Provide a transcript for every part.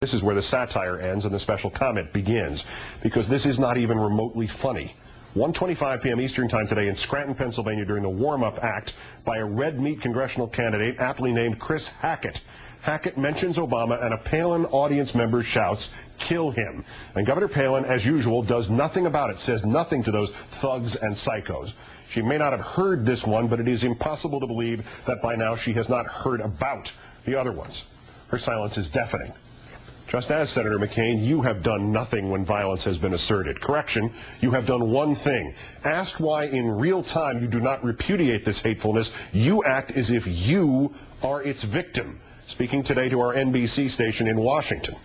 This is where the satire ends and the special comment begins, because this is not even remotely funny. 1:25 p.m. Eastern Time today in Scranton, Pennsylvania, during the warm-up act by a red meat congressional candidate aptly named Chris Hackett. Hackett mentions Obama, and a Palin audience member shouts, "Kill him." And Governor Palin, as usual, does nothing about it, says nothing to those thugs and psychos. She may not have heard this one, but it is impossible to believe that by now she has not heard about the other ones. Her silence is deafening. Just as, Senator McCain, you have done nothing when violence has been asserted. Correction, you have done one thing. Asked why in real time you do not repudiate this hatefulness, you act as if you are its victim. Speaking today to our NBC station in Washington.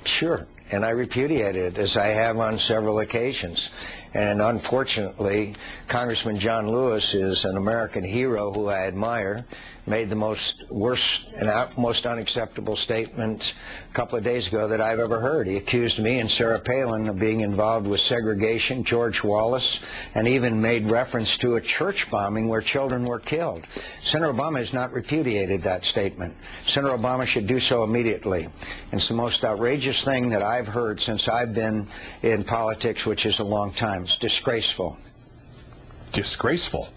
Sure, and I repudiate it, as I have on several occasions. And unfortunately, Congressman John Lewis is an American hero who I admire, made the worst and most unacceptable statement a couple of days ago that I've ever heard. He accused me and Sarah Palin of being involved with segregation, George Wallace, and even made reference to a church bombing where children were killed. Senator Obama has not repudiated that statement. Senator Obama should do so immediately. And it's the most outrageous thing that I've heard since I've been in politics, which is a long time. It's disgraceful. Disgraceful?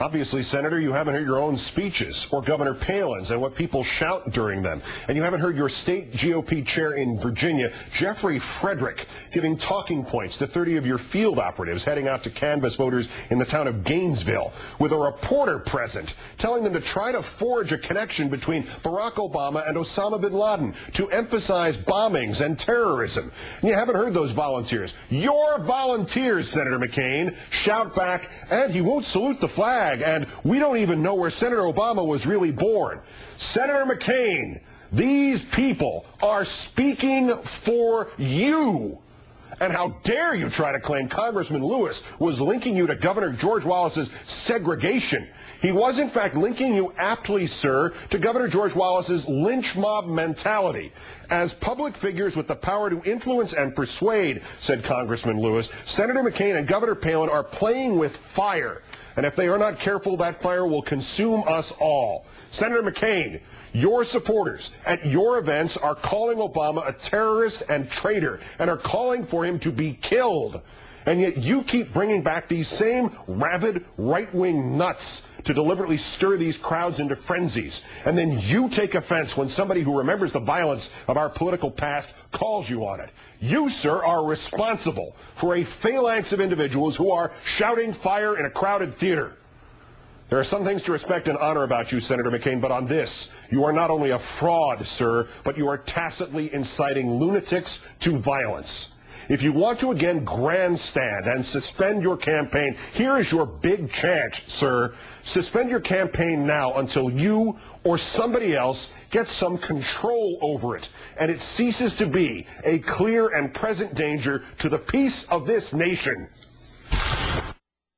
Obviously, Senator, you haven't heard your own speeches or Governor Palin's and what people shout during them. And you haven't heard your state GOP chair in Virginia, Jeffrey Frederick, giving talking points to 30 of your field operatives heading out to canvass voters in the town of Gainesville, with a reporter present telling them to try to forge a connection between Barack Obama and Osama bin Laden to emphasize bombings and terrorism. And you haven't heard those volunteers. Your volunteers, Senator McCain, shout back, and he won't salute the flag. And we don't even know where Senator Obama was really born. Senator McCain, these people are speaking for you. And how dare you try to claim Congressman Lewis was linking you to Governor George Wallace's segregation. He was, in fact, linking you aptly, sir, to Governor George Wallace's lynch mob mentality. As public figures with the power to influence and persuade, said Congressman Lewis, Senator McCain and Governor Palin are playing with fire. And if they are not careful, that fire will consume us all. Senator McCain, your supporters at your events are calling Obama a terrorist and traitor and are calling for him to be killed. And yet you keep bringing back these same rabid right-wing nuts to deliberately stir these crowds into frenzies. And then you take offense when somebody who remembers the violence of our political past calls you on it. You, sir, are responsible for a phalanx of individuals who are shouting fire in a crowded theater. There are some things to respect and honor about you, Senator McCain, but on this, you are not only a fraud, sir, but you are tacitly inciting lunatics to violence. If you want to again grandstand and suspend your campaign, here is your big chance, sir. Suspend your campaign now until you or somebody else gets some control over it, and it ceases to be a clear and present danger to the peace of this nation.